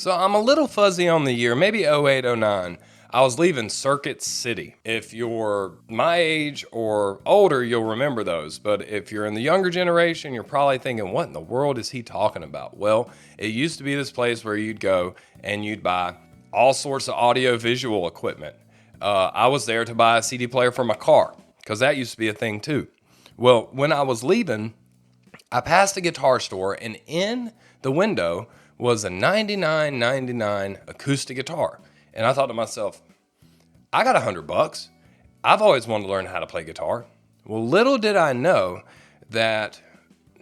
So I'm a little fuzzy on the year, maybe '08, '09. I was leaving Circuit City. If you're my age or older, you'll remember those. But if you're in the younger generation, you're probably thinking, what in the world is he talking about? Well, it used to be this place where you'd go and you'd buy all sorts of audio visual equipment. I was there to buy a CD player for my car because that used to be a thing too. Well, when I was leaving, I passed a guitar store, and in the window was a $99.99 acoustic guitar. And I thought to myself, I got $100. I've always wanted to learn how to play guitar. Well, little did I know that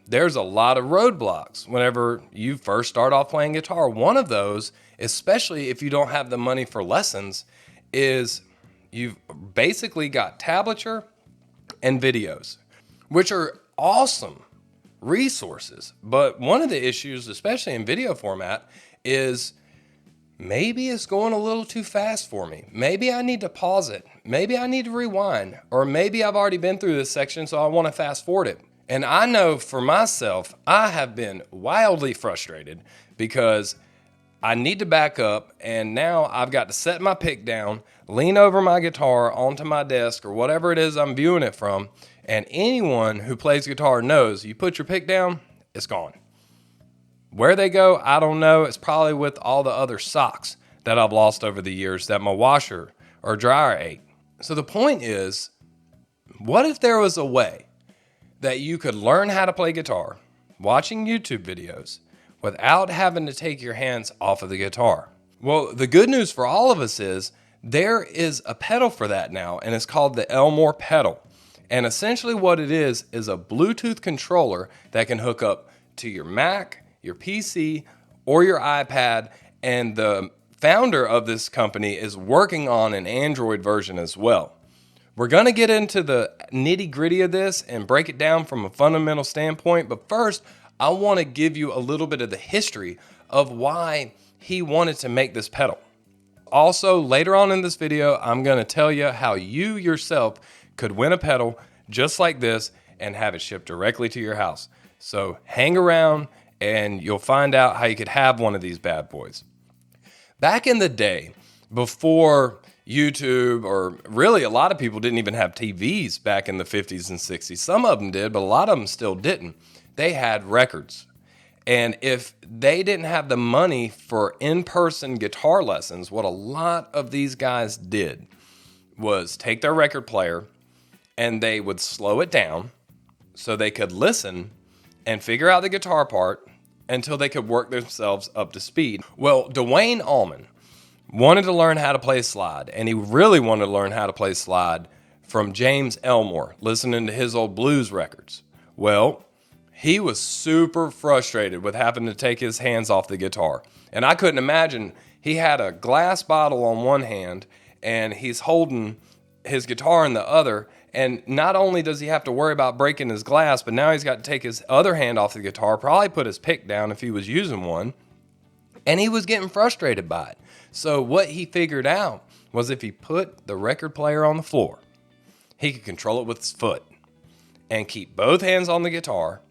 there's a lot of roadblocks whenever you first start off playing guitar. One of those, especially if you don't have the money for lessons, is you've basically got tablature and videos, which are awesome resources. But one of the issues, especially in video format, is maybe it's going a little too fast for me. Maybe I need to pause it. Maybe I need to rewind. Or maybe I've already been through this section, so I want to fast forward it. And I know for myself, I have been wildly frustrated because I need to back up, and now I've got to set my pick down, lean over my guitar onto my desk or whatever it is I'm viewing it from, and anyone who plays guitar knows you put your pick down, it's gone. Where they go, I don't know. It's probably with all the other socks that I've lost over the years that my washer or dryer ate. So the point is, what if there was a way that you could learn how to play guitar watching YouTube videos without having to take your hands off of the guitar? Well, the good news for all of us is there is a pedal for that now, and it's called the Elmore pedal. And essentially what it is a Bluetooth controller that can hook up to your Mac, your PC, or your iPad. And the founder of this company is working on an Android version as well. We're going to get into the nitty gritty of this and break it down from a fundamental standpoint. But first, I want to give you a little bit of the history of why he wanted to make this pedal. Also, later on in this video, I'm going to tell you how you yourself could win a pedal just like this and have it shipped directly to your house. So hang around and you'll find out how you could have one of these bad boys. Back in the day, before YouTube, or really a lot of people didn't even have TVs back in the 50s and 60s. Some of them did, but a lot of them still didn't. They had records. And if they didn't have the money for in-person guitar lessons, what a lot of these guys did was take their record player and they would slow it down so they could listen and figure out the guitar part until they could work themselves up to speed. Well, Duane Allman wanted to learn how to play slide, and he really wanted to learn how to play slide from James Elmore, listening to his old blues records. Well, he was super frustrated with having to take his hands off the guitar. And I couldn't imagine, he had a glass bottle on one hand, and he's holding his guitar in the other. And not only does he have to worry about breaking his glass, but now he's got to take his other hand off the guitar, probably put his pick down if he was using one. And he was getting frustrated by it. So what he figured out was if he put the record player on the floor, he could control it with his foot and keep both hands on the guitar.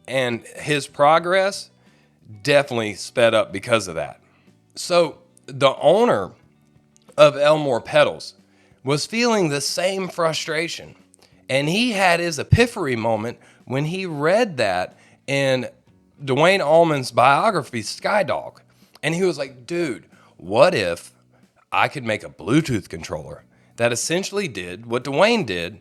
And his progress definitely sped up because of that. So the owner of Elmore Pedals was feeling the same frustration. And he had his epiphany moment when he read that in Duane Allman's biography, Skydog. And he was like, dude, what if I could make a Bluetooth controller that essentially did what Duane did?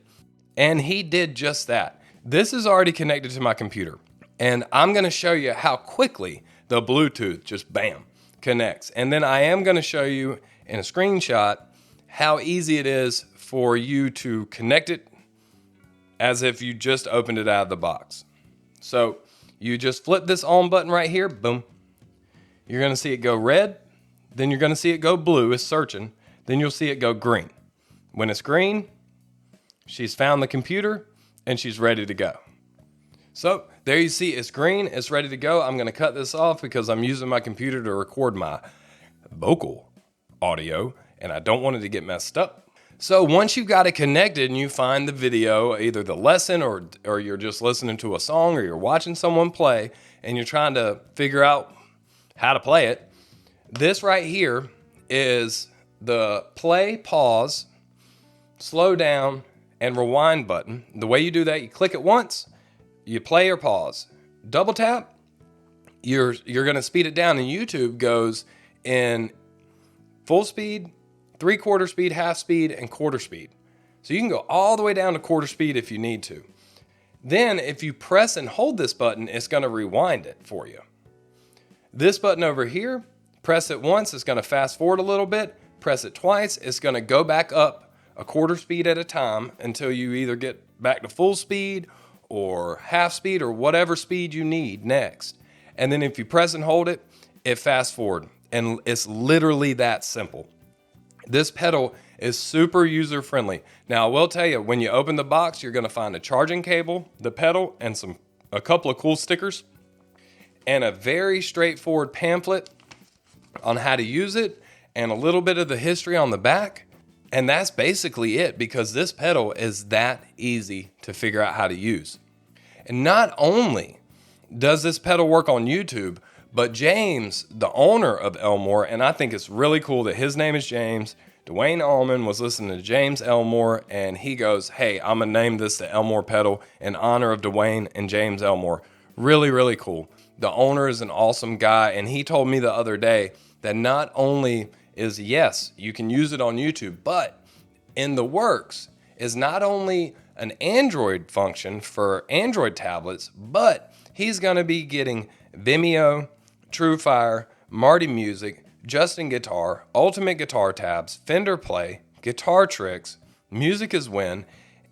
And he did just that. This is already connected to my computer. And I'm going to show you how quickly the Bluetooth just bam connects. And then I am going to show you in a screenshot how easy it is for you to connect it as if you just opened it out of the box. So you just flip this on button right here, boom. You're going to see it go red, then you're going to see it go blue, it's searching, then you'll see it go green. When it's green, she's found the computer and she's ready to go. So there you see it's green, it's ready to go. I'm going to cut this off because I'm using my computer to record my vocal audio and I don't want it to get messed up. So once you've got it connected and you find the video, either the lesson or you're just listening to a song or you're watching someone play and you're trying to figure out how to play it, This right here is the play, pause, slow down, and rewind button. The way you do that, you click it once, you play or pause. Double tap, you're going to speed it down, and YouTube goes in full speed, 3/4 speed, half speed, and quarter speed. So you can go all the way down to quarter speed if you need to. Then if you press and hold this button, it's going to rewind it for you. This button over here, press it once, it's going to fast forward a little bit. Press it twice, it's going to go back up a quarter speed at a time until you either get back to full speed or half speed or whatever speed you need next. And then if you press and hold it, it fast forward. And it's literally that simple. This pedal is super user friendly. Now I will tell you, when you open the box, you're going to find a charging cable, the pedal, and a couple of cool stickers, and a very straightforward pamphlet on how to use it, and a little bit of the history on the back. And that's basically it, because this pedal is that easy to figure out how to use. And not only does this pedal work on YouTube, but James, the owner of Elmore, and I think it's really cool that his name is James, Duane Allman was listening to James Elmore, and he goes, hey, I'm going to name this the Elmore pedal in honor of Duane and James Elmore. Really, really cool. The owner is an awesome guy, and he told me the other day that not only is, yes, you can use it on YouTube, but in the works is not only an Android function for Android tablets, but he's going to be getting Vimeo, TrueFire, Marty Music, Justin Guitar, Ultimate Guitar Tabs, Fender Play, Guitar Tricks, Music is Win,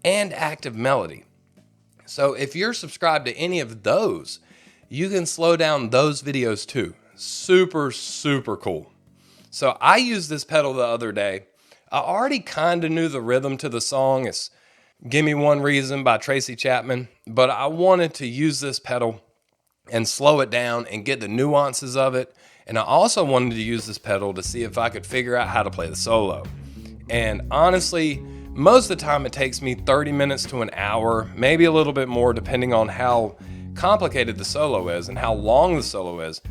and Active Melody. So if you're subscribed to any of those, you can slow down those videos too. Super, super cool. So I used this pedal the other day. I already kind of knew the rhythm to the song. It's Gimme One Reason by Tracy Chapman, but I wanted to use this pedal and slow it down and get the nuances of it. And I also wanted to use this pedal to see if I could figure out how to play the solo. And honestly, most of the time it takes me 30 minutes to an hour, maybe a little bit more, depending on how complicated the solo is and how long the solo is.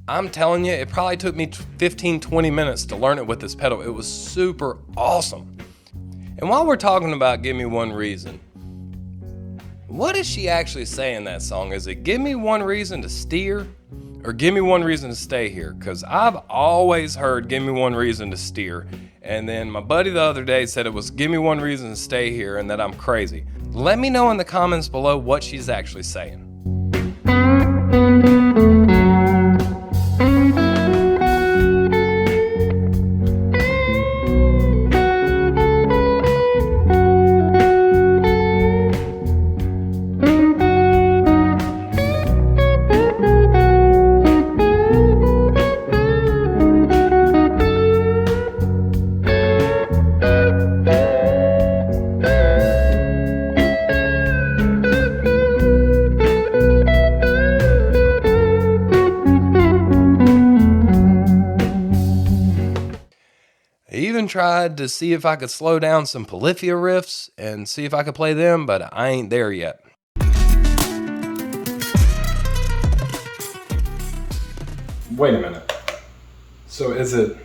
I'm telling you, it probably took me 15, 20 minutes to learn it with this pedal. It was super awesome. And while we're talking about Give Me One Reason, what is she actually saying in that song? Is it give me one reason to steer or give me one reason to stay here? Because I've always heard give me one reason to steer. And then my buddy the other day said it was give me one reason to stay here and that I'm crazy. Let me know in the comments below what she's actually saying. I even tried to see if I could slow down some Polyphia riffs and see if I could play them, but I ain't there yet. Wait a minute. So is it...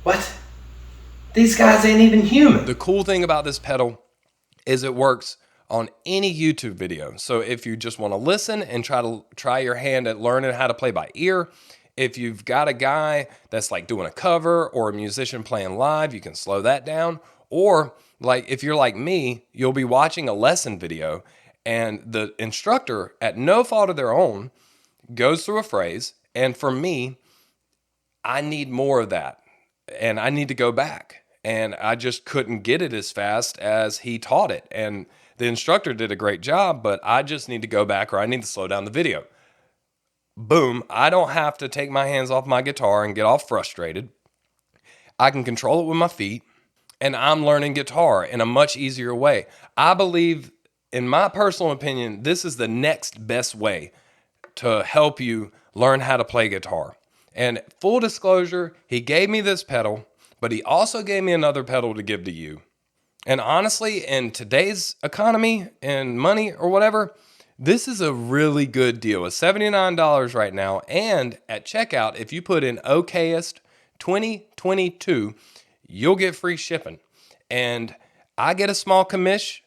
What? These guys ain't even human. The cool thing about this pedal is it works on any YouTube video. So if you just want to listen and try your hand at learning how to play by ear, if you've got a guy that's like doing a cover or a musician playing live, you can slow that down. Or like if you're like me, you'll be watching a lesson video and the instructor, at no fault of their own, goes through a phrase. And for me, I need more of that. And I need to go back. And I just couldn't get it as fast as he taught it. And the instructor did a great job, but I just need to go back or I need to slow down the video. Boom, I don't have to take my hands off my guitar and get all frustrated. I can control it with my feet, and I'm learning guitar in a much easier way. I believe, in my personal opinion, this is the next best way to help you learn how to play guitar. And full disclosure, he gave me this pedal, but he also gave me another pedal to give to you. And honestly, in today's economy and money or whatever, This is a really good deal. It's $79 right now. And at checkout, if you put in Okayest 2022, you'll get free shipping. And I get a small commish.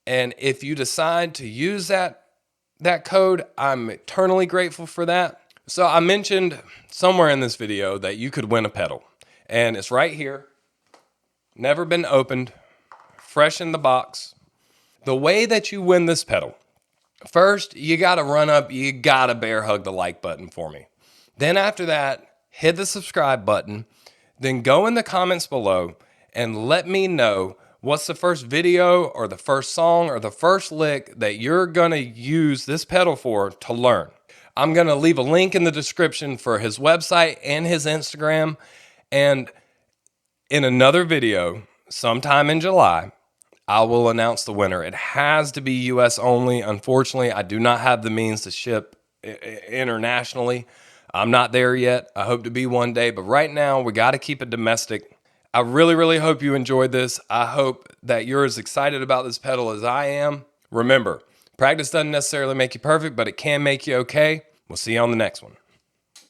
And if you decide to use that code, I'm eternally grateful for that. So I mentioned somewhere in this video that you could win a pedal. And it's right here. Never been opened. Fresh in the box. The way that you win this pedal. First, you got to run up, you got to bear hug the like button for me. Then after that, hit the subscribe button. Then go in the comments below and let me know what's the first video or the first song or the first lick that you're going to use this pedal for to learn. I'm going to leave a link in the description for his website and his Instagram. And in another video, sometime in July, I will announce the winner. It has to be US only. Unfortunately, I do not have the means to ship internationally. I'm not there yet. I hope to be one day, but right now we got to keep it domestic. I really, really hope you enjoyed this. I hope that you're as excited about this pedal as I am. Remember, practice doesn't necessarily make you perfect, but it can make you okay. We'll see you on the next one.